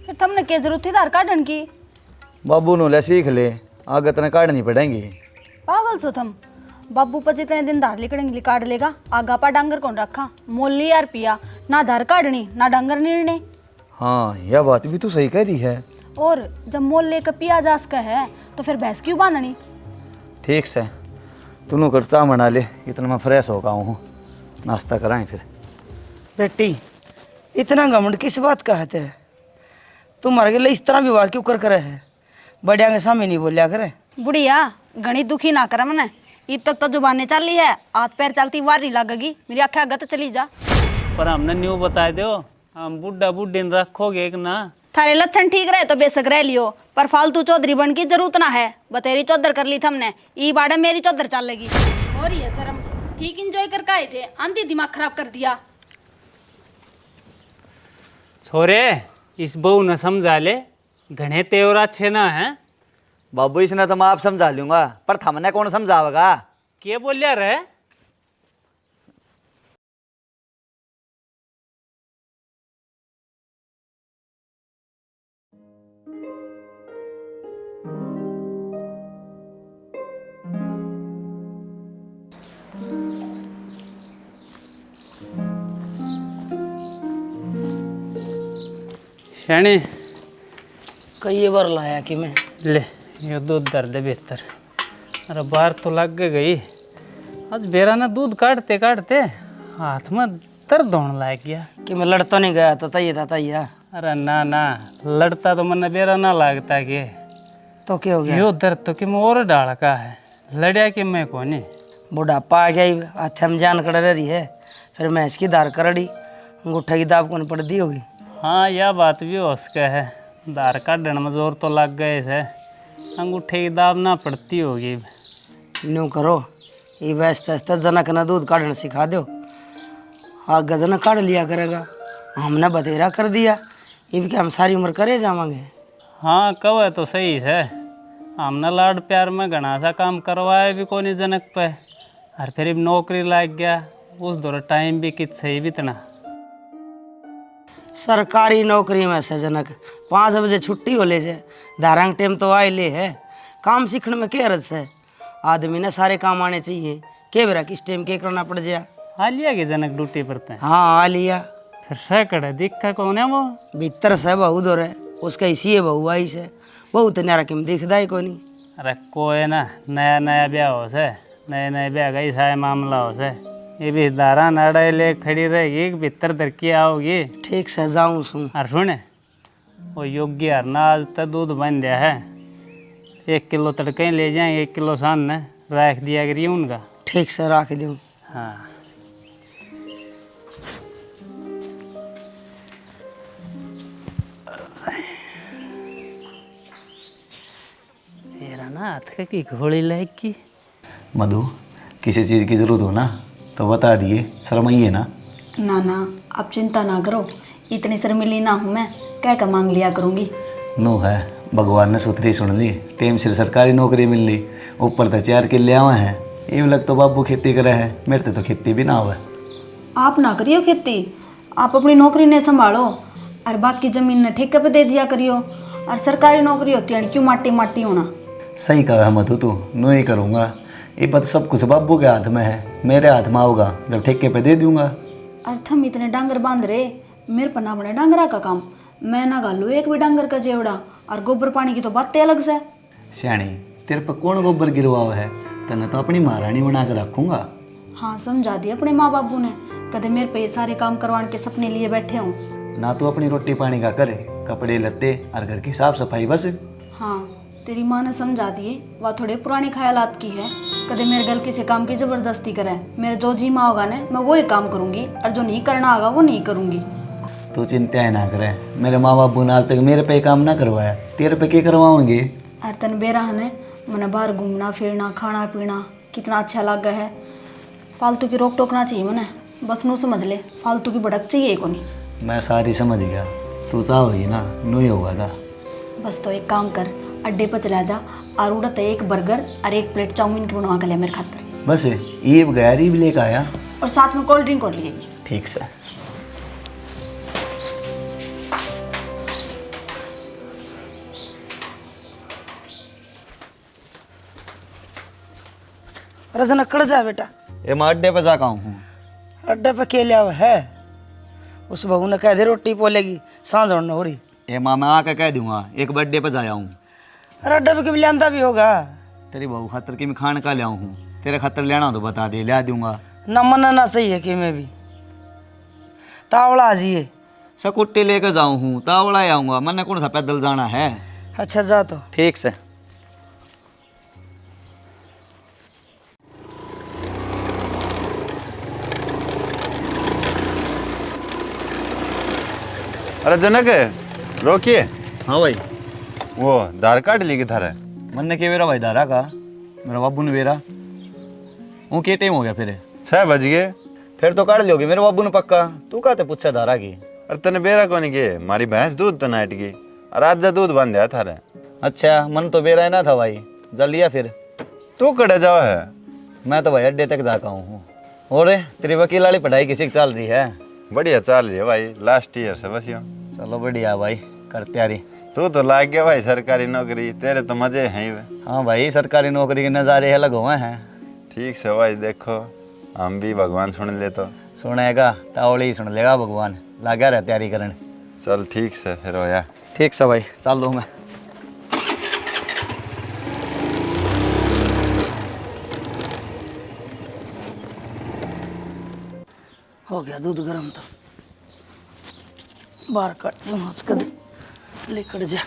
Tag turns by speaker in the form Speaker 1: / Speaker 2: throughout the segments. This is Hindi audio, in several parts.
Speaker 1: फिर तुमने क्या जरूरत थी धार काटन की?
Speaker 2: बाबू नो ले सीख ले, आगे तने काटनी पड़ेंगी।
Speaker 1: पागल सो तुम। बाबू पर जितने दिन धार लिकड़ेंगे काट लेगा, आगा पा डांगर कौन रखा? मोल लिया रुपया, ना धार काटनी ना डांगर नीड़ने।
Speaker 2: हाँ यह बात भी तू सही कह रही है।
Speaker 1: और जब मोल लेकर पिया जा सका है तो फिर भैंस क्यों बांधनी?
Speaker 2: ठीक से तूनों कर चाह बना ले, इतना मैं फ्रेश हो गया हूँ, नाश्ता कराएं फिर।
Speaker 3: बेटी इतना घमंड किस बात का है तेरे? तुम्हारे लिए इस तरह व्यवहार क्यों कर करे है? बड़िया के सामने नहीं बोलिया करे।
Speaker 1: बुढ़िया घनी दुखी ना कर मने, इब तक तो जुबानें चल रही है, हाथ पैर चलती वारी लगेगी, मेरी आँखें आगे तो चली जा।
Speaker 4: पर हमने न्यू बता दो, हम बुढ़ा बुढ़ी न रखोगे एक ना।
Speaker 1: थारे लक्षण ठीक रहे तो बेशक रह लियो, पर फालतू चौधरी बन की जरूरत ना है। बतेरी चौधर कर ली थमने, ई बाड़े मेरी चौधर चल लेगी। और ये शर्म ठीक इंजॉय करके आए थे, आंधी दिमाग खराब कर दिया।
Speaker 4: छोरे इस बहू न समझा ले, घने तेवर अच्छे ना है।
Speaker 2: बाबू इसने तो मैं आप समझा लूंगा, पर थमने कौन समझावेगा?
Speaker 4: क्या बोलिया रे? शानी
Speaker 3: कई बार लाया कि मैं
Speaker 4: ले ये दूध दर दे बेहतर। अरे बाहर तो लग गई, आज बेरा ना दूध काटते काटते हाथ में दर्द होने लग गया।
Speaker 3: कि मैं लड़ता नहीं गया था तैया था तैया।
Speaker 4: अरे ना ना, लड़ता तो मन बेरा ना लगता कि
Speaker 3: तो क्या हो गया?
Speaker 4: यो दर्द तो कि मोर डाल का है, लड़िया कि मैं कोनी।
Speaker 3: बुढ़ापा आ गया ही, हाथ में जान कड़ रही है, फिर मैं इसकी दार करड़ी अंगूठा की दाब कौन पड़ दी होगी।
Speaker 4: हाँ यह बात भी हो सके है, दार काटने में जोर तो लग गए से, अंगूठे की दाब ना पड़ती होगी।
Speaker 3: न्यू करो ये वैसे तैसे जनक ना दूध काटना सिखा दो, हाँ गदन काट लिया करेगा। हमने बतेरा कर दिया, ये भी क्या हम सारी उम्र करे जावांगे?
Speaker 4: हाँ कहो तो सही है, हमने लाड प्यार में घना सा काम करवाया भी कोनी जनक पे, और फिर अब नौकरी लग गया, उस दौर टाइम भी कित सही बीतना।
Speaker 3: सरकारी नौकरी में से जनक 5 बजे छुट्टी हो ले से, धारंग टाइम तो आए ले है। काम सीखने में क्या रस है? आदमी ने सारे काम आने चाहिए, के बेरा किस टाइम के करना पड़ जाए।
Speaker 4: आ लिया कि जनक ड्यूटी पर ते?
Speaker 3: हाँ आ लिया।
Speaker 4: फिर सैकड़ दिखा कौन है वो?
Speaker 3: भीतर से बहू दो रहे, उसका इसी है बहू आई से, बहू तो न्यारा किम दिखदा ही कोनी।
Speaker 4: अरे कोई ना, नया नया ब्याह हो से, नए नए ब्याह का ऐसा है मामला हो से, ये भी दारा नाड़ा ले खड़ी रहेगी, भीतर दरकी आओगी।
Speaker 3: ठीक से जाऊँ सू।
Speaker 4: और सुने वो योग्य हरना आज तक दूध बन दिया है, 1 किलो तड़के ले जाएंगे, 1 किलो सामने रख दिया करिए उनका।
Speaker 3: ठीक से रख दूँ।
Speaker 4: हाँ तेरा ना हाथ की घोड़ी लगी।
Speaker 2: मधु किसी चीज़ की ज़रूरत हो ना तो बता दिए, शर्माइए ना।
Speaker 1: ना ना आप चिंता ना करो, इतनी शर्मिली ना हूँ मैं, कह कर मांग लिया करूँगी।
Speaker 2: नो है, भगवान ने सुथरी सुन ली, टेम से सरकारी नौकरी मिल ली, ऊपर तो 4 किले आवे हैं। ये लग तो बाबू खेती करे है, मेरे तो खेती भी ना हुआ।
Speaker 1: आप ना करियो खेती, आप अपनी नौकरी ने संभालो और बाकी जमीन ने ठेके पे दे दिया करियो, और सरकारी नौकरी होती है क्यों माटी माटी होना।
Speaker 2: सही कहा है मधु, तू नो ही करूँगा। ये बात सब कुछ बाबू के हाथ में है, मेरे हाथ में होगा जब ठेके पे दे दूंगा।
Speaker 1: और थम इतने डांगर बांध रहे, मेरे पर ना बने डांगरा का काम, मैं ना गालू एक भी डांगर का जेवड़ा, और गोबर पानी की तो बातें अलग से।
Speaker 2: श्याणी तेरे पर कौन गोबर गिरवा हुआ है, तने तो अपनी महारानी बना कर रखूंगा।
Speaker 1: हाँ समझा दिया अपने माँ बाबू ने, कदे मेरे पे ये सारे काम करवाने के सपने लिए बैठे हों।
Speaker 2: ना तो अपनी रोटी पानी का करे, कपड़े लत्ते और घर की साफ सफाई बस।
Speaker 1: हाँ तेरी माँ ने समझा दिए, वह थोड़े पुराने ख्यालात की है, कदे मेरे गल किसी काम की जबरदस्ती करे। मेरे जो जी माँ होगा ना मैं वही काम करूँगी, और जो नहीं करना होगा वो नहीं करूँगी।
Speaker 2: तो चिंता ही ना करे, मेरे माँ बाबू ने आज तक मेरे पे काम ना करवाया, तेरे पे क्या करवाओगे?
Speaker 1: और तन बेरा है मैंने बाहर घूमना फिरना खाना पीना कितना अच्छा लगा है, फालतू की रोक टोक ना चाहिए मैंने, बस नू समझ ले, फालतू की भड़क चाहिए को नहीं।
Speaker 2: मैं सारी समझ गया, तू चाहोगी ना नू ही होगा।
Speaker 1: बस तो एक काम कर, अड्डे पर चला जा और उड़त 1 बर्गर और 1 प्लेट चाउमीन की बनवा कर ले मेरे खातर।
Speaker 2: बस ये गैरी भी लेकर आया,
Speaker 1: और साथ में कोल्ड ड्रिंक और लिए।
Speaker 2: ठीक से।
Speaker 3: अरे जनक कड़ जा बेटा,
Speaker 2: ये मैं अड्डे पे जा हूँ।
Speaker 3: अड्डे पे के लिया हुआ है? उस बहू ने कह दे रोटी पोलेगी, सांझ होने हो रही।
Speaker 2: ये माँ मैं आके कह दूंगा एक बर्थडे पे जाया हूँ।
Speaker 3: अरे अड्डे पे कभी लियांदा भी होगा।
Speaker 2: तेरी बहू खातर की मैं खान का लिया हूँ, तेरे खातर लेना हो तो बता दे, ला दूंगा।
Speaker 3: न मनना चाहिए कि मैं भी तावड़ा आ जाइए।
Speaker 2: स्कूटी लेकर जाऊँ हूँ, तावड़ा आऊँगा, मैंने कौन सा पैदल जाना है।
Speaker 3: अच्छा जा तो।
Speaker 2: ठीक से।
Speaker 5: अरे जनक रोकिए।
Speaker 2: हाँ भाई।
Speaker 5: वो आधार कार्ड ली किधर है?
Speaker 2: मैंने के वेरा भाई दारा का, मेरा बाबू ने वेरा। वो के टाइम हो गया फिर?
Speaker 5: 6 बज गए।
Speaker 2: फिर तो काट लियोगे मेरे बाबू ने पक्का। तू कहते पूछा दारा की?
Speaker 5: अरे तने बेरा कौन गए? मारी भैंस दूध तो नाट गई और आज जा दूध बंद है थारे।
Speaker 2: अच्छा मन तो बेरा ना था भाई, जल लिया फिर।
Speaker 5: तू कड़े जाओ है?
Speaker 2: मैं तो भाई अड्डे तक जाका हूँ। और तेरी वकील वाली पढ़ाई किसी की चल रही है?
Speaker 5: बढ़िया चल रही है भाई, लास्ट ईयर से बस यूं।
Speaker 2: चलो बढ़िया भाई, कर तैयारी।
Speaker 5: तू तो लाग गया भाई सरकारी नौकरी, तेरे तो मजे हैं ही वे।
Speaker 2: हाँ भाई, सरकारी नौकरी के नज़ारे अलग हुए हैं।
Speaker 5: ठीक से भाई, देखो हम भी भगवान सुन ले तो।
Speaker 2: सुनेगा तावड़ी सुन लेगा भगवान, लगा रहा तैयारी करने।
Speaker 5: चल ठीक से फिर होया।
Speaker 2: ठीक से भाई, चल लो मैं।
Speaker 3: हो गया दूध गर्म तो बाहर काट लूँ उसका लेकर जा।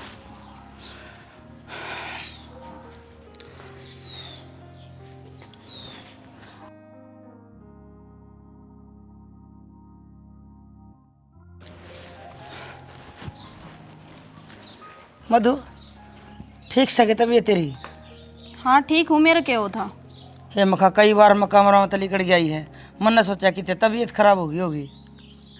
Speaker 3: मधु ठीक सके तबीयत तेरी?
Speaker 1: हाँ ठीक हूँ, मेरा क्या हो था?
Speaker 3: हे मखा कई बार मैं कमरा में तली कट गई है, मन ने सोचा कि तेरी तबीयत खराब होगी।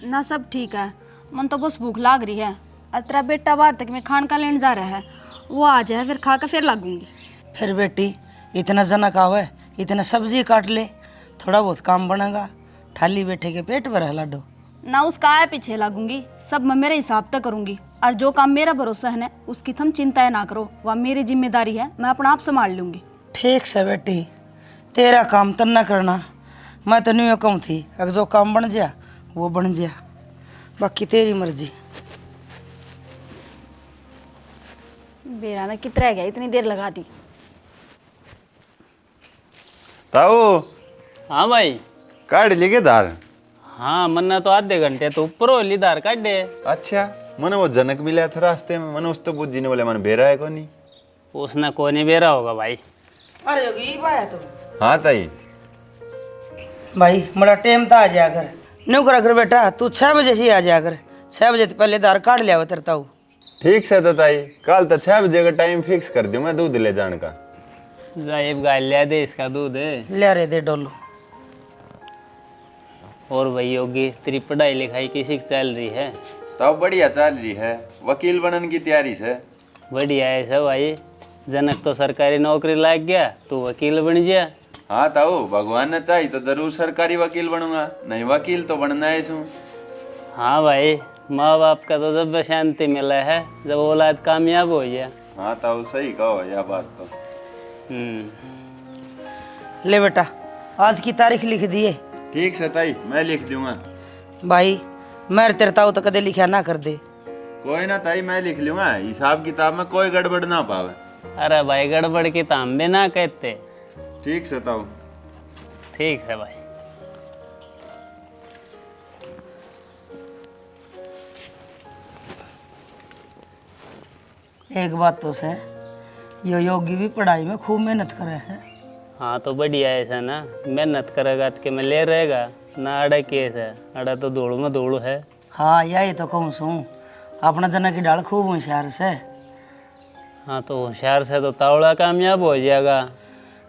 Speaker 1: ना सब ठीक है, मन तो बस भूख लाग रही है। और तेरा बेटा बाहर तक में खान का लेने जा रहा है, वो आ जाए फिर खा कर फिर लागूंगी।
Speaker 3: फिर बेटी इतना जनक आवे, इतना सब्जी काट ले, थोड़ा बहुत काम बनेगा। थाली बैठे के पेट भर है लाडो।
Speaker 1: ना उसका आया पीछे लागूंगी, सब मैं मेरे हिसाब तक करूंगी। और जो काम मेरा भरोसा है ना, उसकी तुम चिंता ना करो, वह मेरी जिम्मेदारी है, मैं अपना आप संभाल लूंगी।
Speaker 3: ठीक से बेटी, तेरा काम तो न करना, मैं तो नहीं कहूँ थी। अगर जो काम बन जा वो बन जा, बाकी तेरी मर्जी।
Speaker 1: बेरा ना कितना रह गया, इतनी देर लगा दी।
Speaker 5: ताऊ
Speaker 4: हाँ भाई।
Speaker 5: काट ली के दार?
Speaker 4: हाँ मन्ना तो आधे घंटे तो ऊपर हो ली दार काट दे।
Speaker 5: अच्छा, मैंने वो जनक मिला था रास्ते में, मैंने उस तो पूछ जी ने बोले मैंने बेरा है को नहीं।
Speaker 4: उसने को नहीं बेरा होगा भाई।
Speaker 3: अरे योगी भाई तुम?
Speaker 5: हाँ ताई।
Speaker 3: भाई बड़ा टाइम तो आ जाया कर, नहीं करा कर बेटा। तू 6 बजे से ही आ जाया कर, 6 बजे पहले दार काट लिया तेरे ताऊ।
Speaker 5: ठीक से तो ताई, कल तो 6 बजे का टाइम फिक्स कर दूँ मैं दूध ले जाने का।
Speaker 4: जाइब गाय लिया दे इसका दूध।
Speaker 3: ले रे दे डोलो।
Speaker 4: और भाई योगी तेरी पढ़ाई लिखाई किसी की चल रही है?
Speaker 5: तो बढ़िया चल रही है, वकील बनने की तैयारी से।
Speaker 4: बढ़िया है सब भाई। जनक तो सरकारी नौकरी लाग गया, तू वकील बन गया।
Speaker 5: हाँ ताऊ, भगवान ने चाहिए तो जरूर सरकारी वकील बनूंगा, नहीं वकील तो बनना है इसमें।
Speaker 4: हाँ भाई, माँ बाप का तो जब शांति मिला है जब औलाद कामयाब हो गया।
Speaker 5: हाँ ताऊ सही कहो यह बात तो।
Speaker 3: ले बेटा, आज की तारीख लिख दिए।
Speaker 5: ठीक से ताई, मैं लिख दूंगा।
Speaker 3: भाई मैं तेरे ताऊ तो कदे लिखा ना कर दे।
Speaker 5: कोई ना ताई, मैं लिख लूंगा, हिसाब किताब में कोई गड़बड़ ना पावे।
Speaker 4: अरे भाई गड़बड़ की तो हम भी ना कहते।
Speaker 5: ठीक से ताऊ।
Speaker 4: ठीक है भाई।
Speaker 3: एक बात तो से, यो योगी भी पढ़ाई में खूब मेहनत करे हैं।
Speaker 4: हाँ तो बढ़िया है ऐसा ना, मेहनत करेगा तो के में ले रहेगा ना। अड़ा केस है, अड़ा तो दौड़ में दौड़ है।
Speaker 3: हाँ यही तो कहूँ सू, अपना जना की डाल खूब होशियार से।
Speaker 4: हाँ तो होशियार से तो तावड़ा कामयाब हो जाएगा।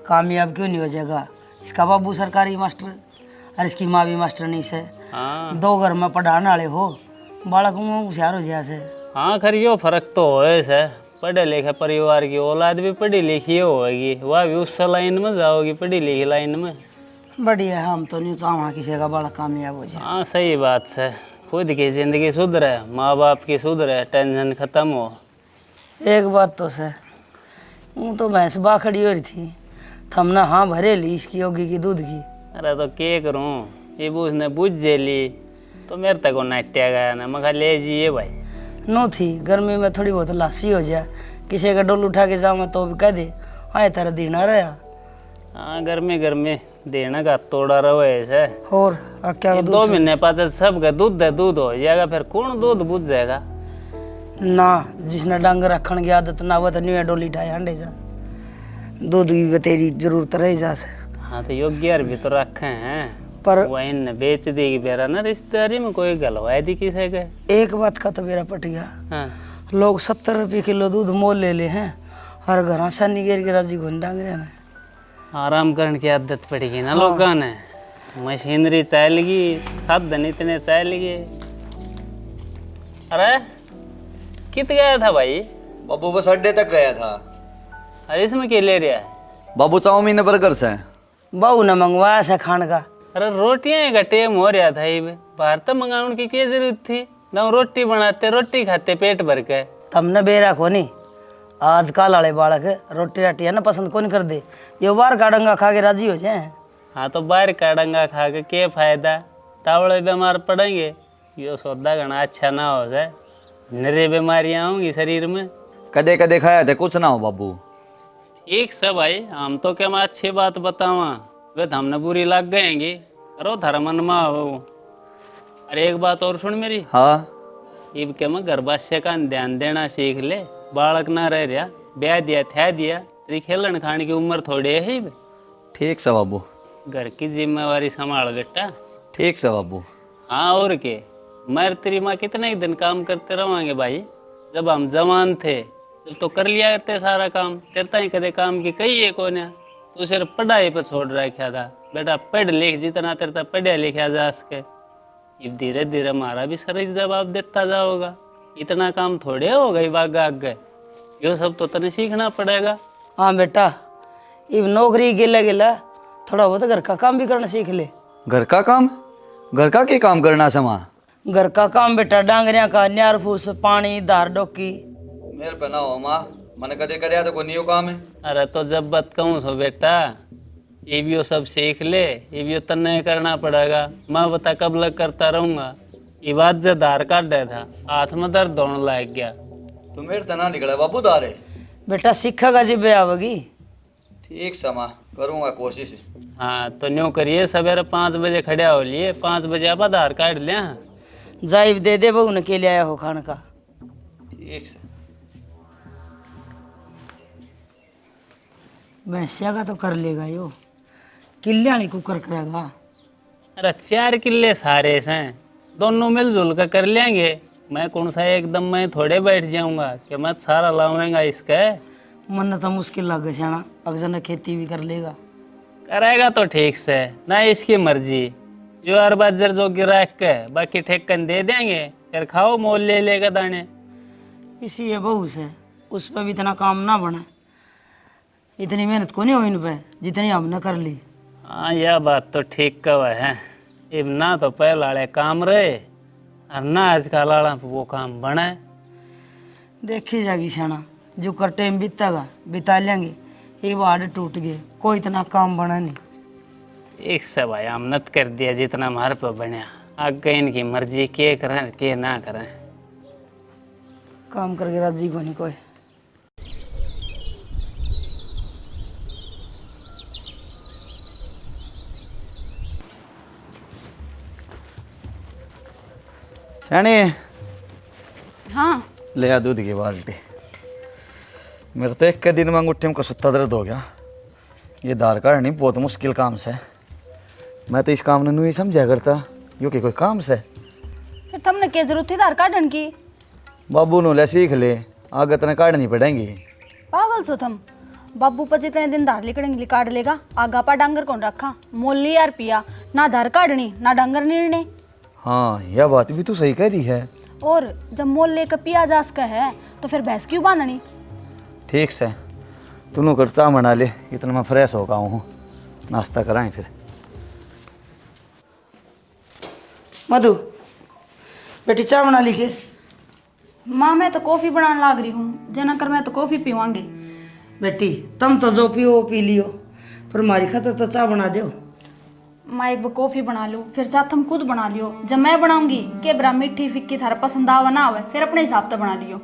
Speaker 3: कामयाब क्यों नहीं हो जाएगा? इसका बाबू सरकारी मास्टर और इसकी माँ भी मास्टर नहीं से।
Speaker 4: हाँ
Speaker 3: 2 घर में पढ़ाने वाले हो, बालक में होशियार हो जाए से।
Speaker 4: हाँ खरियो फर्क तो होए से। पढ़े लिखे परिवार की औलाद भी पढ़ी लिखी होगी, वह भी उस लाइन में जाओगी, पढ़ी लिखी लाइन में।
Speaker 3: बढ़िया, हम तो नहीं चाहूँ किसी का बालक कामयाब हो जाए।
Speaker 4: हाँ सही बात है, खुद की जिंदगी सुधरे, माँ बाप की सुधरे, टेंशन खत्म हो।
Speaker 3: एक बात तो से, वो तो भैंस बा खड़ी हो रही थी, थमने हाँ भरे ली इसकी योगी की दूध की।
Speaker 4: अरे तो क्या करूँ, ये उसने बुझ जे ली तो मेरे तक वो नाट्या गया ना, मैं कहा ले जिए भाई।
Speaker 3: नो थी गर्मी में थोड़ी बहुत लासी हो जाए, किसी का डोल उठा के जाऊँ मैं तो भी कह दे हाँ तेरा दिन आ रहा।
Speaker 4: हाँ गर्मी गर्मी देना का तोड़ा रहो ऐसे।
Speaker 3: और क्या
Speaker 4: ये 2 महीने बाद सब का दूध हो जाएगा, फिर कौन दूध बुझ जाएगा।
Speaker 3: ना जिसने डंगर रखने की आदत ना वो तो न्यू डोली ढाई अंडे जा दूध की तेरी जरूरत रह जा से।
Speaker 4: हाँ तो योग्य भी तो रखे हैं,
Speaker 3: पर
Speaker 4: वही ने बेच देगी बेरा ना, रिश्तेदारी में कोई गलवाई दी किसे के।
Speaker 3: एक बात का तो मेरा पट गया,
Speaker 4: हाँ
Speaker 3: लोग 70 रुपये किलो दूध मोल ले ले हैं, हर घर सन्नी गेर के राजी घुन डांग रहे हैं।
Speaker 4: आराम करने की आदत पड़ेगी ना लोगों ने, मशीनरी चलेगी, साधन इतने चलेगी। अरे कित गया था भाई?
Speaker 2: बाबू बस अड्डे तक गया था।
Speaker 4: अरे इसमें क्या ले रहा है?
Speaker 2: बाबू चाउमीन बर्गर से।
Speaker 3: बहू ने मंगवाया से खाने का।
Speaker 4: अरे रोटियां का टेम हो रहा था, ये बाहर तो मंगाने की क्या जरूरत थी, ना रोटी बनाते रोटी खाते पेट भर के।
Speaker 3: तमने बेरा को नहीं, आजकल वाले बालक रोटी राटी है ना पसंद कौन कर दे, ये बार का डंगा खा के राजी हो जाए।
Speaker 4: हाँ तो बाहर का डंगा खा के क्या फायदा, तावड़े बीमार पड़ेंगे, यो सौदा घना अच्छा ना हो जाए, नरे बीमारियां होंगी शरीर में।
Speaker 2: कदे कदे खाया थे कुछ ना हो बाबू।
Speaker 4: एक सब भाई हम तो क्या मैं अच्छी बात बतावा, वे तो हमने बुरी लग गएंगी, करो थारा मन में हो। अरे एक बात और सुन मेरी।
Speaker 2: हाँ
Speaker 4: इब के मैं गर्भाशय का ध्यान देना सीख ले, बालक ना रह रहा, ब्याह दिया था दिया, तेरी खेलन खाने की उम्र थोड़ी है ही।
Speaker 2: ठीक से बाबू।
Speaker 4: घर की जिम्मेवारी संभाल बेटा।
Speaker 2: ठीक से बाबू।
Speaker 4: हाँ और के, मैं तेरी माँ कितने ही दिन काम करते रहेंगे भाई, जब हम जवान थे जब तो कर लिया करते सारा काम, तेरता ही कदे काम की कही है कौन है, तू सिर्फ पढ़ाई पर छोड़ रखा था। बेटा पढ़ लिख जितना तेरता पढ़ा लिखा जा सके, अब धीरे धीरे हमारा भी शरीर जवाब देता जाओगा, इतना काम थोड़े हो गई बागा आगे, यो सब तो तने सीखना पड़ेगा।
Speaker 3: हाँ बेटा, इब नौकरी गिला गिला थोड़ा बहुत घर का काम भी करना सीख ले।
Speaker 2: घर का काम? घर का क्या काम करना समा?
Speaker 3: घर का काम बेटा, डांगरिया का न्यार फूस पानी धार डोकी।
Speaker 2: मेरे पे ना हो माँ, मैंने कदे करया तो कोई नहीं काम है।
Speaker 4: अरे तो जब बात कहूँ सो बेटा, ये भी सब सीख ले, ये भी तन्ने करना पड़ेगा। मैं बता कब लग करता रहूंगा, ये बात जो धार काट रहा था हाथ में दर्द होने लग गया।
Speaker 2: तो मेरे तो ना निकला बाबू दारे।
Speaker 3: बेटा सीखेगा जी बे आवेगी।
Speaker 2: ठीक समा, करूँगा कोशिश।
Speaker 4: हाँ तो न्यू करिए, सवेरे 5 बजे खड़े हो लिए, 5 बजे आप आधार कार्ड ले।
Speaker 3: जाइब दे दे बहू ने के लिए आया हो खाने का।
Speaker 2: ठीक से।
Speaker 3: भैंसिया का तो कर लेगा यो, किल्याणी कुकर करेगा।
Speaker 4: अरे 4 किले सारे हैं, दोनों मिलजुल कर कर लेंगे। मैं कौन सा एकदम मैं थोड़े बैठ जाऊंगा कि मैं सारा लाऊंगा इसका।
Speaker 3: मन तो मुश्किल लग गया शाना, अगर ने खेती भी कर लेगा।
Speaker 4: करेगा तो ठीक से, ना इसकी मर्जी, जो हर बाजर जो गिरा के बाकी ठेकन दे देंगे, फिर खाओ मोल ले लेगा दाने।
Speaker 3: इसी है बहू से, उस पर भी इतना काम ना बना, इतनी मेहनत को नहीं हो इन पे जितनी हमने कर ली।
Speaker 4: हाँ यह बात तो ठीक कहा है, अब ना तो पहले वाले काम रहे और ना आजकल वाला वो काम बना है।
Speaker 3: देखी जाएगी शाना, जो कर टाइम बीतेगा बिता लेंगे, एक बार टूट गए कोई इतना काम बना नहीं।
Speaker 4: एक से भाई आमनत कर दिया जितना हमारे पे बनया, आगे इनकी मर्जी के करें के ना करें।
Speaker 3: काम करके राजी को नहीं कोई।
Speaker 2: सैनी
Speaker 1: हाँ
Speaker 2: ले आ दूध की बाल्टी। मेरे तो एक के दिन में अंगूठे में कसुत्ता दर्द हो गया। ये धार काटनी बहुत मुश्किल काम से, मैं तो इस काम ने नहीं समझा करता यो कि कोई काम से।
Speaker 1: फिर तुमने क्या जरूरत थी धार काटन की?
Speaker 2: बाबू नो ले सीख ले, आगे तने काटनी पड़ेंगी।
Speaker 1: पागल सो तुम, बाबू पर जितने दिन धार लिकड़ेंगे काट लेगा, आगा पा डांगर कौन रखा, मोल लिया रुपया, ना धार काटनी ना डांगर नीड़ने।
Speaker 2: हाँ यह बात भी तू सही कह रही है।
Speaker 1: और जब मोल लेकर पिया जा सका है तो फिर भैंस क्यों बांधनी?
Speaker 2: ठीक से तूनों कर चाह बना ले, इतना मैं फ्रेश हो गया हूँ, नाश्ता कराएं फिर।
Speaker 3: मधु बेटी चाय बना ली के?
Speaker 1: माँ मैं तो कॉफ़ी बनाने लाग रही हूँ, जना कर मैं तो कॉफ़ी पीवांगी।
Speaker 3: बेटी तुम तो जो पियो पी लियो, पर हमारी खातर तो चाय बना दो।
Speaker 1: मैं एक बार कॉफी बना लूँ, फिर चाह तुम खुद बना लियो। जब मैं बनाऊंगी के बरा मीठी फिक्की थारा पसंद आवा ना आवे, फिर अपने हिसाब से बना लियो।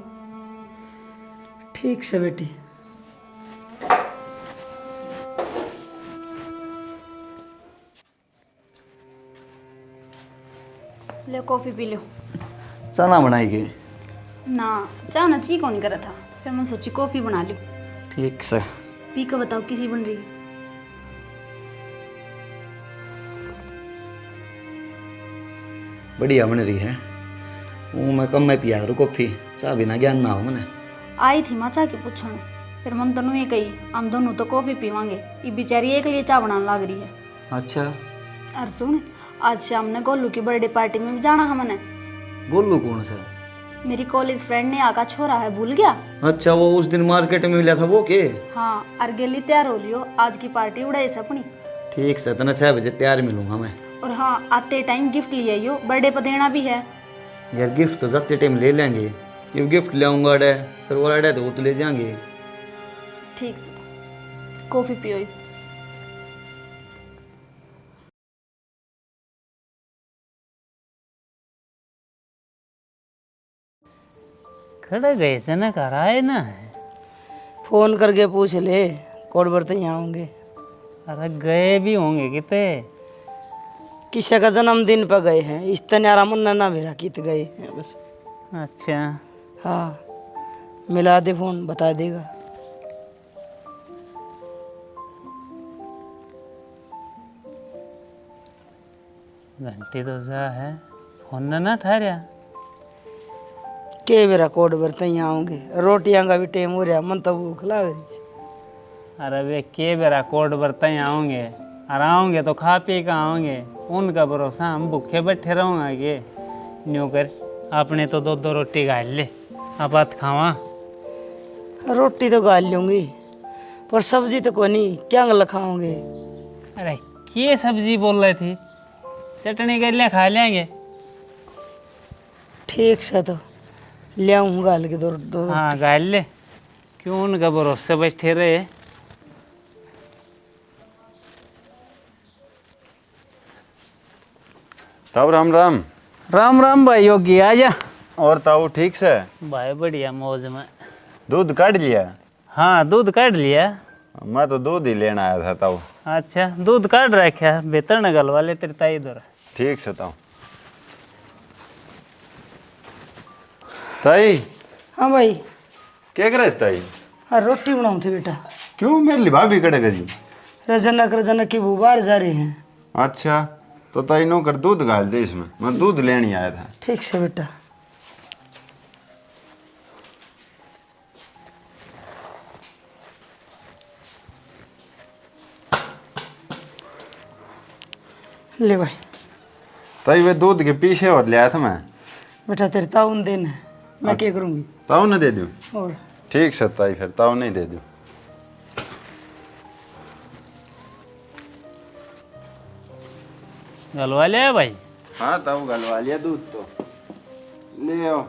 Speaker 3: ठीक से बेटी।
Speaker 1: ले कॉफी पी लो।
Speaker 2: चना बनाई गई।
Speaker 1: ना चाह ना ची कौन करा था, फिर मैं सोची कॉफी बना लूँ।
Speaker 2: ठीक से।
Speaker 1: पी के बताओ किसी बन रही है।
Speaker 2: बढ़िया बन रही है। वो मैं कम में पिया करूँ कॉफी, चाह बिना ज्ञान ना हो मैंने।
Speaker 1: आई थी माँ चाह के पूछण, फिर मन तनु ये कही हम दोनों तो कॉफी पीवांगे, ये बेचारी एक लिए चाह बनाने लग रही है।
Speaker 2: अच्छा।
Speaker 1: और सुन, आज शाम ने गोलू की बर्थडे पार्टी में भी जाना है मैंने।
Speaker 2: गोलू कौन सा?
Speaker 1: मेरी कॉलेज फ्रेंड ने आका छोरा है, भूल गया?
Speaker 2: अच्छा, वो उस दिन मार्केट में मिला था वो के?
Speaker 1: हाँ, अर्गेली तैयार हो लियो, आज की पार्टी उड़ाई से अपनी।
Speaker 2: ठीक से, तना 6 बजे तैयार मिलूंगा मैं।
Speaker 1: और हाँ, आते टाइम गिफ्ट ले आइयो, बर्थडे पर देना भी है।
Speaker 2: यार गिफ्ट तो जाते टाइम ले लेंगे, ये गिफ्ट ले आऊंगा अडे, फिर वो अडे तो वो तो ले जाएंगे।
Speaker 1: ठीक से, कॉफी पियो।
Speaker 4: खड़े गए जनक आ रहा है ना।
Speaker 3: फोन करके पूछ ले, कोड बर्तन यहाँ होंगे।
Speaker 4: अरे गए भी होंगे किते।
Speaker 3: किसी का जन्मदिन पर गए हैं, इस तन्यारा मुन्ना ना मेरा कित गए हैं बस।
Speaker 4: अच्छा,
Speaker 3: हाँ, मिला दे फोन, बता देगा।
Speaker 4: घंटी तो जा है, फोन ना ठहरिया।
Speaker 3: के मेरा कोड बर्तन यहाँ होंगे, रोटियां का भी टेम हो रहा, मन तो भूख लग रही।
Speaker 4: अरे वे के बेरा कोड बर्तन आओगे, और आओगे तो खा पी के आओगे। उनका भरोसा हम भूखे बैठे रहोगे। न्यू कर, आपने तो 2-2 रोटी गाल ले, आप बात खावा।
Speaker 3: रोटी तो गाल लूंगी, पर सब्जी तो कोई नहीं, क्या लखाओगे?
Speaker 4: अरे के सब्जी बोल रही थी? चटनी कर लिया, खा लेंगे।
Speaker 3: ठीक से तो ले आऊँ गाल के दो।
Speaker 4: हाँ गाल ले, क्यों उनका भरोसे बैठे रहे।
Speaker 5: तब राम राम।
Speaker 4: राम राम भाई योगी, आजा।
Speaker 5: और ताऊ ठीक से?
Speaker 4: भाई बढ़िया मौज में।
Speaker 5: दूध काट लिया?
Speaker 4: हाँ दूध काट लिया।
Speaker 5: मैं तो दूध ही लेना आया था ताऊ।
Speaker 4: अच्छा दूध काट रखा, बेहतर न गलवा ले तेरी ताई इधर।
Speaker 5: ठीक से ताऊ। ताई।
Speaker 3: हाँ भाई।
Speaker 5: क्या करे ताई?
Speaker 3: हाँ रोटी बनाऊँ थे बेटा।
Speaker 5: क्यों, मेरे लिए भाभी कड़े गई?
Speaker 3: रजनक की बुबार जा रही हैं।
Speaker 5: अच्छा, तो ताई नो कर दूध गाल दे इसमें, मैं दूध लेने आया था।
Speaker 3: ठीक से बेटा। ले भाई।
Speaker 5: ताई वे दूध के पीछे और ले आया था मैं।
Speaker 3: बेटा तेरे ताउन देना है, मैं क्या करूँगी?
Speaker 5: ताऊ ने दे दूँ?
Speaker 3: और
Speaker 5: ठीक से ताई, फिर ताऊ नहीं दे दूँ।
Speaker 4: गलवा ले भाई।
Speaker 5: हाँ ताऊ गलवा लिया दूध तो। ले आओ,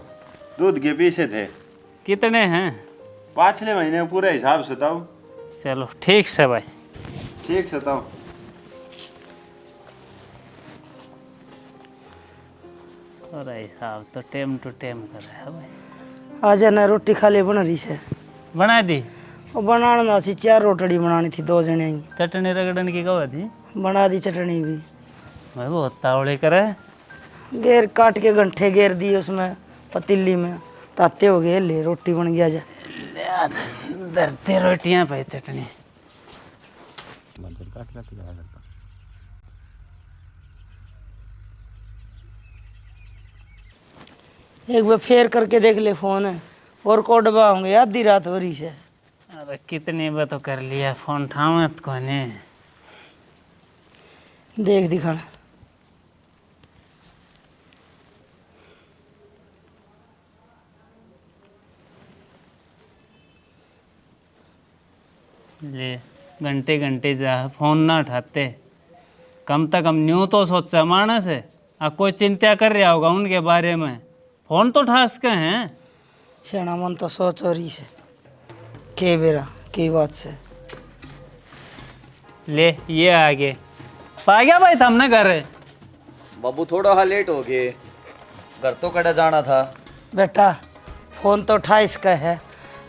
Speaker 5: दूध के पीछे थे।
Speaker 4: कितने हैं?
Speaker 5: 5 महीने पूरे हिसाब से ताऊ।
Speaker 4: चलो ठीक से भाई।
Speaker 5: ठीक से ताऊ।
Speaker 4: और हिसाब तो टेम टू टेम कर रहा है भाई।
Speaker 3: आ जाना, रोटी खा ले बन रही से।
Speaker 4: बना दी?
Speaker 3: और बनाना सी 4 रोटड़ी बनानी थी, 2 जने की।
Speaker 4: चटनी रगड़न की कहा थी?
Speaker 3: बना दी चटनी भी।
Speaker 4: भाई बहुत तावड़े करे।
Speaker 3: घेर काट के गंठे घेर दिए उसमें पतीली में, ताते हो गए। ले रोटी बन गया। जा
Speaker 4: दरते रोटियां पे चटनी।
Speaker 3: एक बार फेर करके देख ले फोन, और कोडबा होंगे, आधी रात हो रही से।
Speaker 4: अरे कितनी बार तो कर लिया, फोन उठावत कोने।
Speaker 3: देख दिखा।
Speaker 4: ले घंटे घंटे जा फोन ना उठाते, कम से कम न्यू तो सोचा मानस है। आ कोई चिंता कर रहा होगा उनके बारे में, फोन तो उठा सके हैं।
Speaker 3: सेना मन तो सोच हो रही से, के बेरा के बात से।
Speaker 4: ले ये आगे पा गया भाई हमने घर।
Speaker 2: बाबू थोड़ा हाँ लेट हो गए, घर तो कड़ा जाना था।
Speaker 3: बेटा फोन तो 28 का है,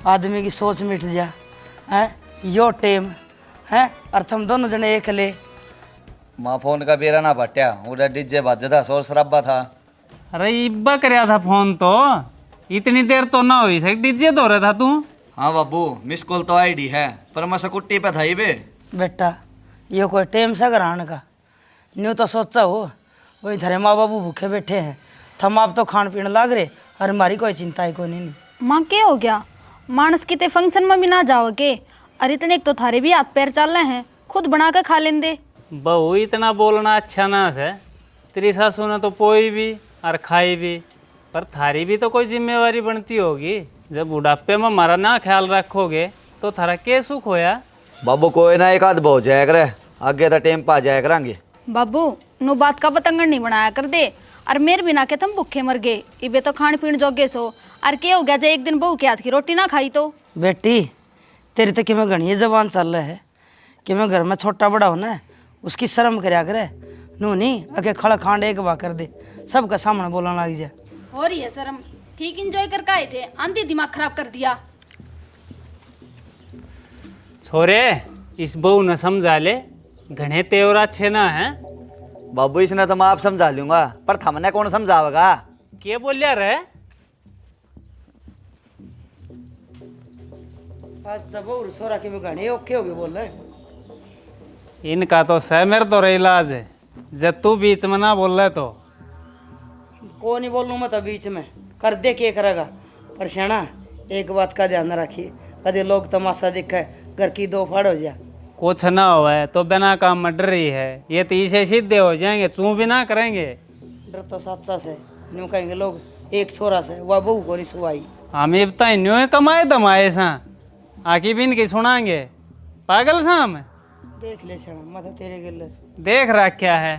Speaker 3: आदमी की सोच मिट जा है यो टेम है और तुम दोनों जने एक ले।
Speaker 2: माँ फोन का बेरा ना पट्या, उधर डीजे बाजा था, शोर शराबा था।
Speaker 4: अरे इब्बा कराया था फोन तो, इतनी देर तो ना हुई सक डीजे तो रहा था तू।
Speaker 2: हाँ बाबू मिस कॉल तो आईडी है, पर मैं सकुट्टी पे था ही बे।
Speaker 3: बेटा ये कोई टेम सा ग्रहण का न्यू तो सोचा हो, वही धरे माँ बाबू भूखे बैठे हैं, थम आप तो खान पीने लाग रहे और हमारी कोई चिंता ही कोई नहीं।
Speaker 1: माँ क्या हो गया, मानस कितने फंक्शन में भी ना जाओ के? अरे इतने एक तो थारे भी हाथ पैर चल रहे हैं, खुद बना कर खा लेंदे।
Speaker 4: बहू इतना बोलना अच्छा ना है, तेरी सासू ने तो पोई भी और खाई भी, पर थारी भी तो कोई जिम्मेवारी बनती होगी। जब बुढ़ापे में हमारा ना ख्याल रखोगे तो थारा क्या सुख होया।
Speaker 2: बाबू कोई ना एक आध बहुत जाया करे, आगे तो टेम पा जाया करांगे।
Speaker 1: बाबू नो बात का पतंगड़ नहीं बनाया कर दे, और मेरे बिना के तुम भूखे मर गए, इबे तो खान पीन जोगे सो। और क्या हो गया जे एक दिन बहू के हाथ की रोटी ना खाई तो?
Speaker 3: बेटी तेरी तो कि मैं घनी जबान चल रहा है कि मैं घर में छोटा बड़ा होना है, उसकी शर्म करया करे। नू नहीं अके खड़ खांड एक बा कर दे, सबका सामने बोलने लग जाए।
Speaker 1: हो रही है शर्म, ठीक इंजॉय करके आए थे, आंधी दिमाग खराब कर दिया।
Speaker 4: छोरे इस बहू ने समझा ले, घने तेवर अच्छे ना है।
Speaker 2: बाबू इसने तो मैं आप समझा लूंगा, पर थमने कौन समझावेगा?
Speaker 4: क्या बोलिया रे?
Speaker 3: आज तब और सोरा के में घने ओके हो गए बोल रहे।
Speaker 4: इनका तो सहमर तो रही इलाज है, जब तू बीच में ना बोल रहे तो।
Speaker 3: को नहीं बोलूँ मैं तो बीच में, कर दे के करेगा। पर श्याणा एक बात का ध्यान रखिए, कभी लोग तमाशा दिखे घर की दो फाड़ हो जा।
Speaker 4: कुछ ना हुआ है तो बिना काम में डर रही है, ये तीसरे सीधे हो जाएंगे, चू भी ना करेंगे।
Speaker 3: डर तो सच्चा से न्यू कहेंगे लोग, एक छोरा से वह बहू को नहीं सुवाई।
Speaker 4: हम ये बताए न्यू कमाए दमाए सा आकी भी इनकी सुनाएंगे, पागल सा हम।
Speaker 3: देख ले श्याणा मैं तो तेरे गिल्ले से
Speaker 4: देख रहा क्या है,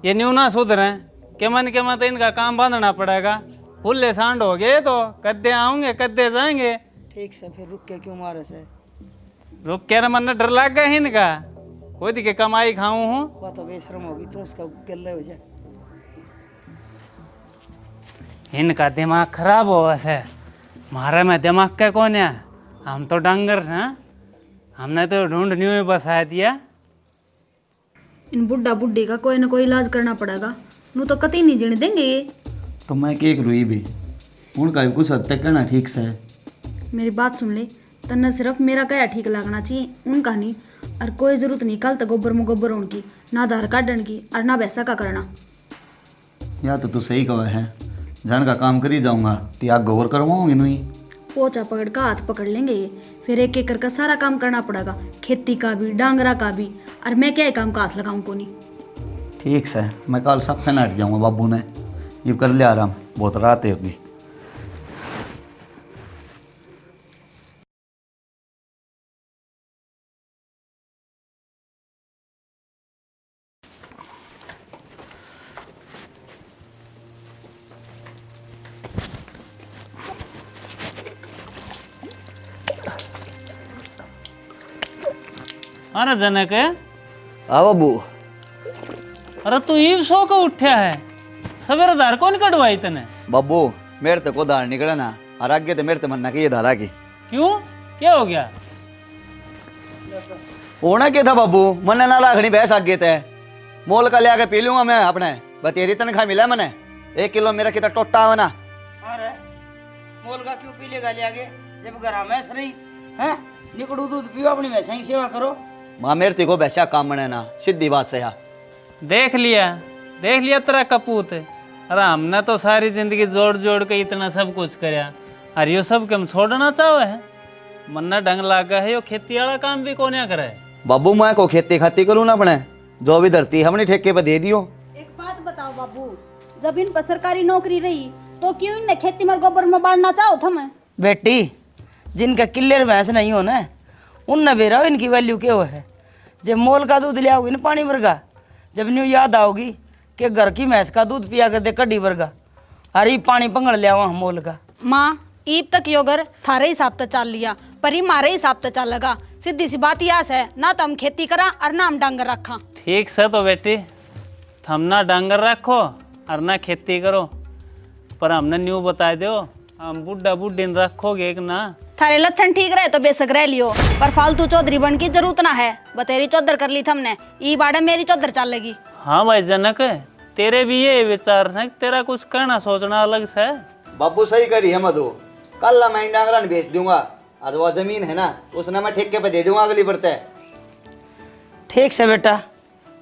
Speaker 4: ये न्यू ना सुधरे के मन तो इनका काम बांधना पड़ेगा। फुल्ले सांड हो गए तो कद्दे आऊंगे कद्दे जाएंगे।
Speaker 3: ठीक से फिर रुक के क्यों मारे से?
Speaker 4: रुक के ना मन डर लग गया इनका, कोई दी के कमाई खाऊं हूँ।
Speaker 3: वह तो बेशरम होगी, तू उसका गिल्ले हो जाए।
Speaker 4: इनका दिमाग खराब हो है, हमारा में दिमाग का कौन है? हम तो डंगर हैं, हमने तो ढूंढ न्यू ही बसा दिया।
Speaker 1: इन बुढ़ा बुढ़ी का कोई ना कोई इलाज करना पड़ेगा, नू तो कतई नहीं जीने देंगे ये।
Speaker 2: तो मैं केक रुई भी उनका भी कुछ हद तक करना ठीक से है।
Speaker 1: मेरी बात सुन ले, तन्ना सिर्फ मेरा कया ठीक लगना चाहिए, उनका नहीं। और कोई जरूरत नहीं कल तक गोबर में गोबर होने की, ना आधार कार्ड की और ना वैसा का करना।
Speaker 2: या तो तू सही कहा है, जान का काम करी जाऊंगा तो आग गोबर करवाऊंगी नहीं।
Speaker 1: पोचा पकड़ का हाथ पकड़ लेंगे ये, फिर एक एक करके सारा काम करना पड़ेगा, खेती का भी डांगरा का भी। और मैं क्या काम का हाथ लगाऊं को नहीं।
Speaker 2: ठीक से मैं कल सब फैन हट जाऊंगा, बाबू ने ये कर लिया आराम, बहुत रात है अभी।
Speaker 4: अरे जनक,
Speaker 2: आ बाबू
Speaker 4: अरे तू ईव सो के उठा है, सवेरे धार कौन कटवाई तने?
Speaker 2: बाबू मेरे तो को धार निकले ना, और आगे तो मेरे तो मन्ना की ये धारा की।
Speaker 4: क्यों क्या हो गया?
Speaker 2: होना क्या था बाबू, मन्ने ना लाखनी भैंस आगे थे, मोल का ले आके पी लूंगा मैं अपने, बतेरी तनख्वाह मिला मैंने, 1 किलो मेरा कितना टोटा हो ना।
Speaker 3: अरे मोल का क्यों पी लेगा ले आगे, जब घर भैंस रही है? निकड़ू दूध पियो, अपनी भैंसा की सेवा करो।
Speaker 2: माँ मेरे ते को भैंसा काम बने ना, सीधी बात से।
Speaker 4: देख लिया तेरा कपूत। अरे हमने तो सारी जिंदगी जोड़ जोड़ के इतना सब कुछ करया, और यो सब कम छोड़ना चाहो है? मन्ना ढंग लागा है, यो खेती वाला काम भी कोन्या करे।
Speaker 2: बाबू मैं को खेती खाती करूँ ना अपने, जो भी धरती हमने ठेके पे दे दियो।
Speaker 1: एक बात बताओ बाबू, जब इन पर सरकारी नौकरी रही तो क्यों इनने खेती में गोबर में बांटना चाहो थम?
Speaker 3: बेटी जिनका किल्लेर भैंस नहीं हो ना, उनने बेरा इनकी वैल्यू क्या हो है। जब मोल का दूध ले आओगी ना पानी भरगा, जब न्यू याद आओगी कि घर की भैंस का दूध पिया कर दे कड्डी भरगा, अरे पानी पंगड़ ले आओ मोल का।
Speaker 1: माँ ईब तक योगर थारे हिसाब से चल लिया, पर ही मारे हिसाब से चल लगा। सीधी सी बात यह है, ना तो हम खेती करा और ना हम डांगर रखा।
Speaker 4: ठीक से तो बेटी, हम ना डांगर रखो और ना खेती करो, पर हमने न्यू बता दो, हम बुढ़ा बुढ़िन रखोगे कि ना।
Speaker 1: थारे लक्षण ठीक रहे तो बेशक रह लियो, पर फालतू चौधरी बन की जरूरत ना है। बतेरी चौधर कर ली थमने, ई बाड़े मेरी चौधर चल लेगी।
Speaker 4: हाँ भाई जनक, तेरे भी ये विचार है, तेरा कुछ कहना सोचना अलग से है।
Speaker 2: बाबू सही करी है मधु, कल मैं डांगरा बेच दूंगा और वो जमीन है ना उसने मैं ठेके पे दे दूंगा अगली बढ़ते।
Speaker 3: ठीक से बेटा,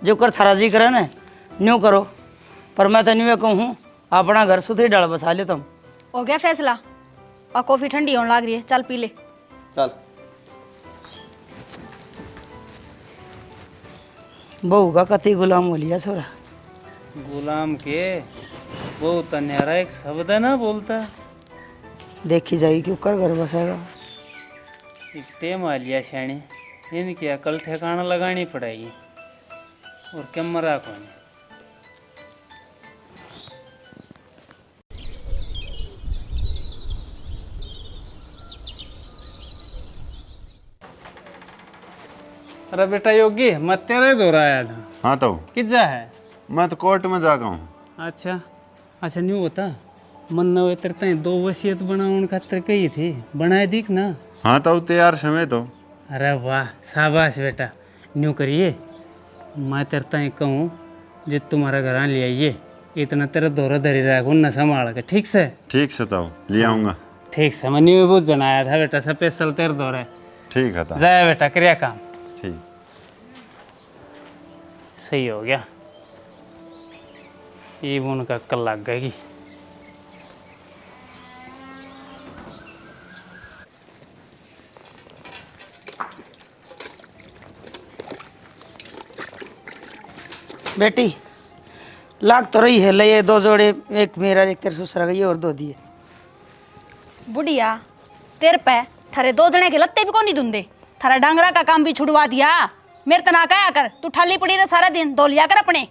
Speaker 3: जो कर थारा जी करे ना न्यू करो, पर मैं तो न्यू कहूँ अपना घर सुथरी डाल बसा ले तुम।
Speaker 1: हो गया फैसला, और कॉफी ठंडी होने लग रही है, चल पी ले।
Speaker 2: चल
Speaker 3: बहू का कति गुलाम हो लिया छोरा।
Speaker 4: गुलाम के वो तन्यारा एक शब्द है ना बोलता,
Speaker 3: देखी जाएगी क्यों कर घर बसाएगा।
Speaker 4: इस टेम आ लिया शाणी, इनकी अकल ठिकाना लगानी पड़ेगी और क्या मरा कौन। अरे बेटा योगी, मैं तेरे दो आया था।
Speaker 5: हाँ तो
Speaker 4: किज्जा है?
Speaker 5: मैं तो कोर्ट में जागा हूँ।
Speaker 4: अच्छा अच्छा, न्यू बता, मन न तेरे ताई 2 वसीयत बनाउन खातिर कही थी, बनाए दिख ना।
Speaker 5: हाँ तो तैयार समय तो।
Speaker 4: अरे वाह शाबाश बेटा, न्यू करिए। मैं तेरे ताई कहूँ जो तुम्हारा घर ले आइए, इतना तेरा दौरा धरी रखो न संभाल के, ठीक से?
Speaker 5: ठीक से तो ले आऊँगा।
Speaker 4: ठीक से, मैं न्यू बहुत जनाया था बेटा, स्पेशल तेरे दौरे।
Speaker 5: ठीक है तो।
Speaker 4: जाए बेटा, क्रिया काम
Speaker 5: ठीक।
Speaker 4: सही हो गया, ये उनका कल लग गई।
Speaker 3: बेटी लाग तो रही है, ले ये 2 जोड़े, एक मेरा एक तेरे ससुरा का, ये और 2 दिए।
Speaker 1: बुढ़िया तेरे पे थारे 2 जने के लत्ते भी को नहीं धुंदे, थारा डांगरा का काम भी छुड़वा दिया। मेरे तना कहा कर, तू ठाली पड़ी रहे सारा दिन, धो लिया कर अपने।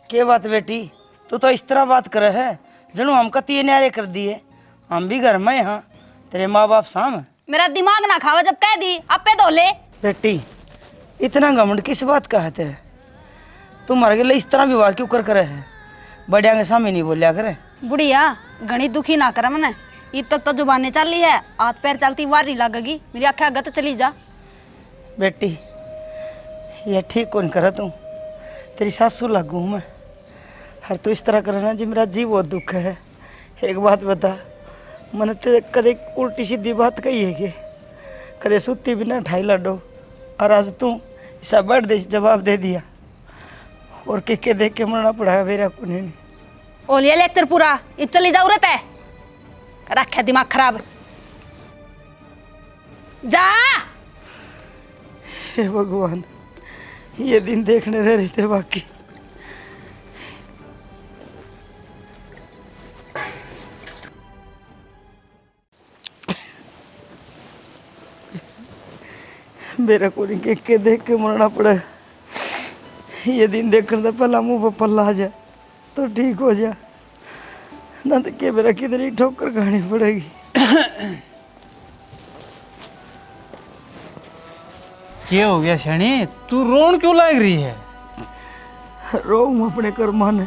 Speaker 3: के बात बेटी, तू तो इस तरह बात करे है जनू हम कति न्यारे कर दिए। हम भी घर में हाँ, तेरे माँ बाप साम।
Speaker 1: मेरा दिमाग ना खावा, जब कह दी अपे धो ले।
Speaker 3: बेटी इतना घमंड किस बात का है तेरे? तुम्हारे लिए इस तरह व्यवहार क्यों कर करे है? बड़िया के सामने नहीं बोलिया करे।
Speaker 1: बुढ़िया घनी दुखी ना कर मने, ईब तक तो जुबानें चल रही है, हाथ पैर चलती वार नहीं लगेगी। मेरी आँखें आगे तो चली जा।
Speaker 3: बेटी ये ठीक कौन करा तू, तेरी सासू लागू हूँ मैं, हर तू इस तरह करे ना जी मेरा जी बहुत दुख है। एक बात बता, मैंने तेरे कदे उल्टी सीधी बात कही है कि कदे सुती भी ना ठाई लाडो, और आज तू ऐसा बैठ दे जवाब दे दिया, और के देख के मरना पड़ा मेरा को नहीं।
Speaker 1: ओ लिया लेक्चर पूरा, इब चली जा उरत है, रखे दिमाग खराब। जा।
Speaker 3: हे भगवान, ये दिन देखने रह रहे थे बाकी। मेरा को के देख के मरना पड़ा। ये दिन देखने से पहला मुंह पर पल्ला आ जाए तो ठीक हो जाए, ना तो के मेरा कितनी ठोकर खानी पड़ेगी।
Speaker 4: क्या हो गया शनि, तू रोन क्यों लग रही है?
Speaker 3: रो अपने कर्मा ने,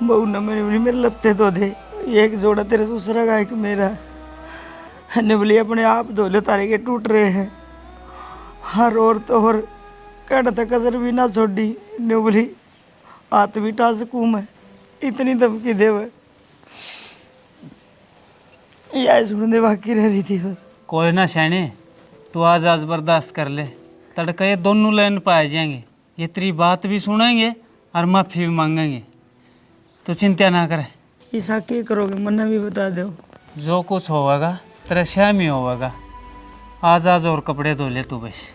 Speaker 3: बहू न मेरे लत्ते तो दे, एक जोड़ा तेरे ससुरा का एक मेरा, निबली अपने आप धोले तारे के टूट रहे हैं। हर और तो और कड़ तक कसर भी ना छोड़ी, निबली हाथ भी टा सकूँ मैं, इतनी धमकी दे वह, यह सुनने बाकी रह रही थी बस।
Speaker 4: कोई ना शनि, तू आज आज बर्दाश्त कर ले, तड़का ये दोनों लाइन पाए जाएंगे, ये तेरी बात भी सुनेंगे और माफ़ी भी मांगेंगे, तो चिंता ना करे।
Speaker 3: ऐसा क्या करोगे मन्ना भी बता दो।
Speaker 4: जो कुछ होगा तेरा श्याम ही होगा। आज आज और कपड़े धो ले तू बस।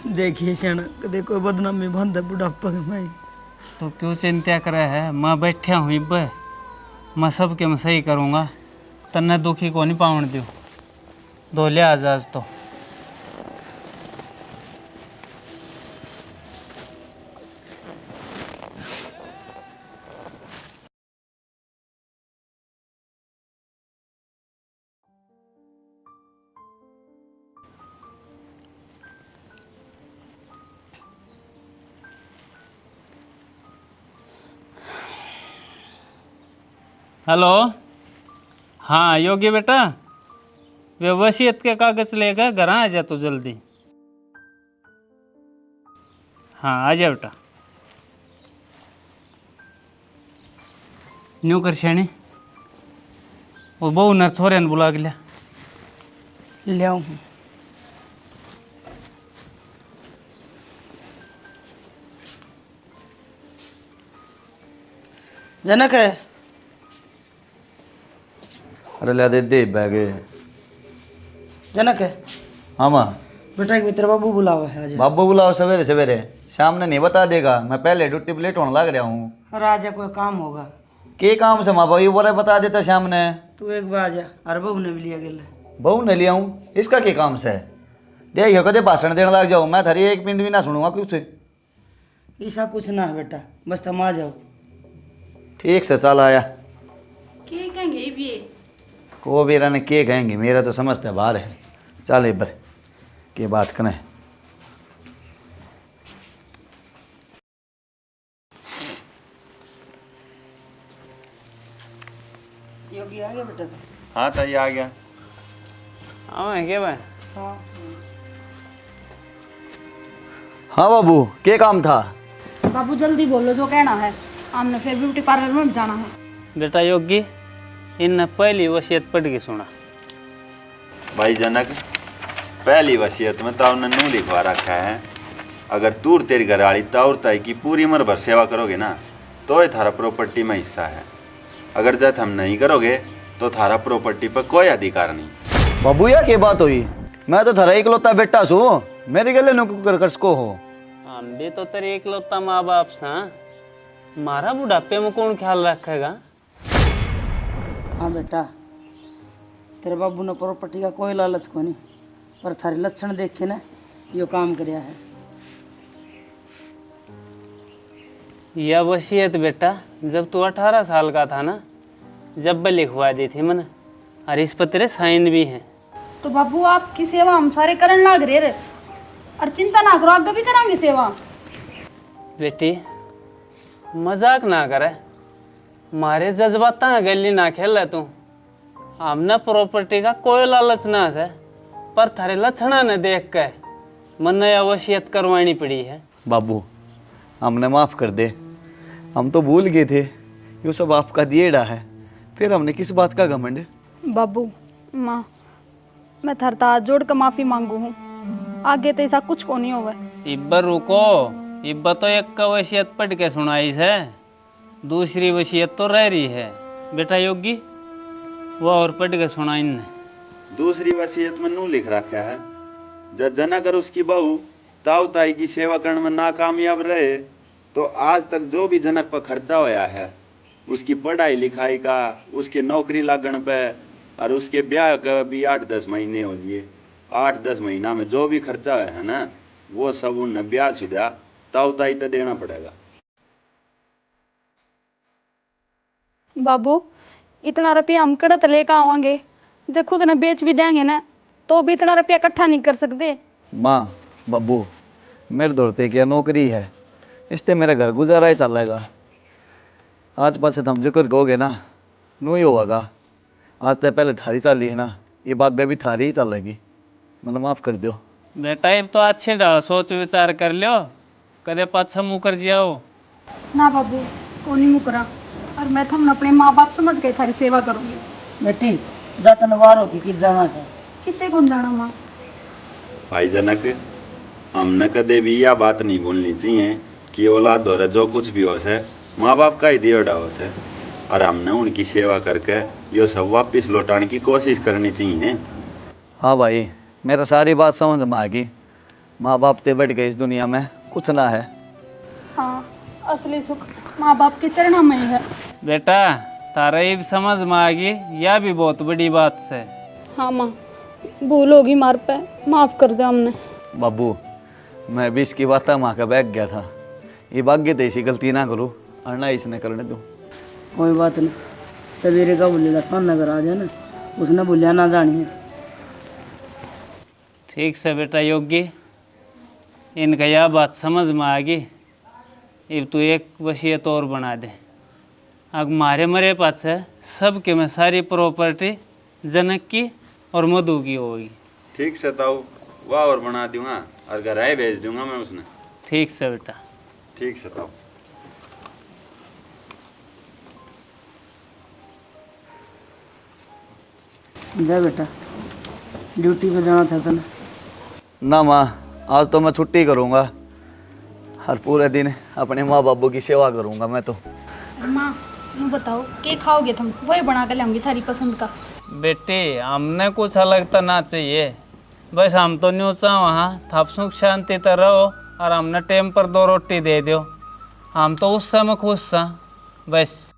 Speaker 3: देखिए श्याना कदे कोई बदनामी बंद है बुढ़ापा के मैं।
Speaker 4: तो क्यों चिंता करे है, मैं बैठा हूँ इब, मैं सब के मैं सही करूँगा, तन्ने दुखी को नहीं पावन दूँ। धो ले आज आज तो। हेलो। हाँ योगी बेटा, वे वसीयत के कागज लेकर घर आ जा तू जल्दी। हाँ आ जा बेटा। न्यू कर श्याणी, वो बहू ने थोड़े ने बुला के लिया।
Speaker 3: ले आऊँ? जनक है?
Speaker 2: अरे ले दे बैग।
Speaker 3: जनक है?
Speaker 2: हाँ माँ।
Speaker 3: बेटा एक मित्र बाबू बुलावा है आज।
Speaker 2: बाबू बुलाओ सवेरे सवेरे, शाम ने नहीं बता देगा। मैं पहले ड्यूटी पे लेट होने लग रहा हूँ।
Speaker 3: और आज कोई काम होगा?
Speaker 2: के काम से माँ बाबू ये बोला बता देता शाम ने।
Speaker 3: तू एक बार आ जा। अरे बहू ने भी लिया गेला।
Speaker 2: बहू ने लिया हूँ, इसका क्या काम से? देखियो कदे भाषण देने लग जाओ, मैं थारी एक मिनट भी ना सुनूंगा कुछ।
Speaker 3: ऐसा कुछ ना है बेटा, बस तुम आ जाओ।
Speaker 2: ठीक से चल आया।
Speaker 1: के कहेंगे ये?
Speaker 2: को बेरा ने के कहेंगे, मेरा तो समझते बाहर है। चल एक बार के बात करें।
Speaker 3: योगी आ गया बेटा?
Speaker 5: हाँ ताई आ गया।
Speaker 4: हाँ क्या भाई?
Speaker 3: हाँ।
Speaker 2: हाँ बाबू के काम था?
Speaker 1: बाबू जल्दी बोलो जो कहना है, हमने फिर ब्यूटी पार्लर में जाना है।
Speaker 4: बेटा योगी, इन पहली वसीयत पढ़ के सुना।
Speaker 5: भाई जनक, पहली वसीयत में ताऊ ने नू लिखवा रखा है, अगर तूर तेरी घरवाली ताउर ताई की पूरी उम्र भर सेवा करोगे ना तो ये थारा प्रॉपर्टी में हिस्सा है। अगर जब हम नहीं करोगे तो थारा प्रॉपर्टी पर कोई अधिकार नहीं।
Speaker 2: बाबू या के बात हुई? मैं तो थारा इकलौता बेटा सू, मेरे गले नौकर कर सको हो।
Speaker 4: हम भी तो तेरे इकलौता माँ बाप सा, मारा बुढ़ापे में कौन ख्याल रखेगा?
Speaker 3: हाँ बेटा, तेरे बाबू ने प्रॉपर्टी का कोई लालच को नहीं, पर थारे लक्षण देख के ना यो काम करया है।
Speaker 4: यह वसीयत बेटा जब तू 18 साल का था ना, जब लिखवा दी थी मैंने, और इस पर तेरे साइन भी हैं।
Speaker 1: तो बाबू आपकी सेवा हम सारे करन लाग रहे रे, और चिंता ना करो आगे भी करांगे सेवा।
Speaker 4: बेटी मजाक ना करे, मारे जज्बात गली ना खेल तू। हमने प्रॉपर्टी का कोई लालच ना है, पर थारे लक्षणा ने देख के मन यह वसीयत करवानी पड़ी है।
Speaker 2: बाबू हमने माफ़ कर दे, हम तो भूल गए थे, ये सब आपका दिएड़ा है, फिर हमने किस बात का घमंड?
Speaker 1: बाबू माँ, मैं थरता हाथ जोड़ कर माफी मांगू हूँ, आगे तो ऐसा कुछ को नहीं होगा।
Speaker 4: इब्बर रुको, इब्बर तो एक का वसीयत पढ़ के सुनाई है, दूसरी वसीयत तो रह रही है। बेटा योगी वो और पढ़ के सुनाई ने।
Speaker 5: दूसरी वसीयत में नू लिख रखा है, जब जनक और उसकी बहू ताऊ ताई की सेवा करने में नाकामयाब रहे तो आज तक जो भी जनक पर खर्चा होया है, उसकी पढ़ाई लिखाई का, उसके नौकरी लगन पे और उसके ब्याह का भी 8-10 महीने हो लिए, 8-10 महीना में जो भी खर्चा है ना, वो सब उन्हें ब्याह शुदा ताऊ ताई तो देना पड़ेगा।
Speaker 1: बाबू इतना रुपया हम कड़त लेकर आवांगे, जब खुद ने बेच भी देंगे ना तो भी इतना रुपया इकट्ठा नहीं कर सकते।
Speaker 2: माँ बाबू मेरे दौड़ते क्या नौकरी है, इससे मेरा घर गुजारा ही चलेगा। आज पास से तुम जिक्र कहोगे ना नू ही होगा। आज से पहले थारी चली है ना, ये बात भी थारी ही चलेगी, मतलब माफ़ कर दो।
Speaker 4: बेटा अब तो अच्छे डाल सोच विचार कर लो, कदे पाछा मुँह कर जाओ।
Speaker 1: ना बाबू को नहीं मुकरा, और मैं तो अपने माँ बाप समझ के थारी सेवा करूंगी।
Speaker 3: बेटी रतन वार होती कि जाना है
Speaker 1: कितने कौन जाना माँ?
Speaker 5: भाई जनक, हमने कदे भी यह बात नहीं बोलनी चाहिए कि औलाद द्वारा जो कुछ भी हो से माँ बाप का ही दियोड़ा हो से, और हमने उनकी सेवा करके ये सब वापस लौटाने की कोशिश करनी चाहिए।
Speaker 2: हाँ भाई मेरा सारी बात समझ में आ गई, माँ बाप ते बढ़ गए इस दुनिया में कुछ ना है।
Speaker 1: हाँ असली सुख माँ बाप के चरणों में ही है।
Speaker 4: बेटा तारा अब समझ में आ गई, यह भी बहुत बड़ी बात है।
Speaker 1: हाँ माँ भूल होगी मार पे, माफ कर दे हमने।
Speaker 2: बाबू मैं भी इसकी बात माँ का बैग गया था, ये भाग्य तो ऐसी गलती ना करूँ और ना इसने करने दूँ।
Speaker 3: कोई बात नहीं, सवेरे का बोलेगा शान नगर आ जाना, उसने बोलिया ना जानिए।
Speaker 4: ठीक से बेटा योगी, इनका यह बात समझ में आ गई, अब तू एक वसीयत और बना दे। अब मारे मरे पास है सबके में सारी प्रॉपर्टी जनक की और मधु की होगी।
Speaker 5: ठीक से ताऊ वाह और बना दूंगा और गराए भेज दूंगा मैं उसने।
Speaker 4: ठीक से बेटा।
Speaker 5: ठीक से ताऊ।
Speaker 3: जा बेटा, ड्यूटी पे जाना था ना।
Speaker 2: ना माँ, आज तो मैं छुट्टी करूँगा। हर पूरे दिन अपने माँ बाबू की सेवा करूँगा मैं तो।
Speaker 1: माँ यूँ बताओ के खाओगे तुम, वही बना के लाऊंगी थारी पसंद का।
Speaker 4: बेटे हमने कुछ अलग तो ना चाहिए, बस हम तो न्यू चाह वहाँ थप सुख शांति तो रहो और हमने टाइम पर 2 रोटी दे दो, हम तो उस समय खुश था बस।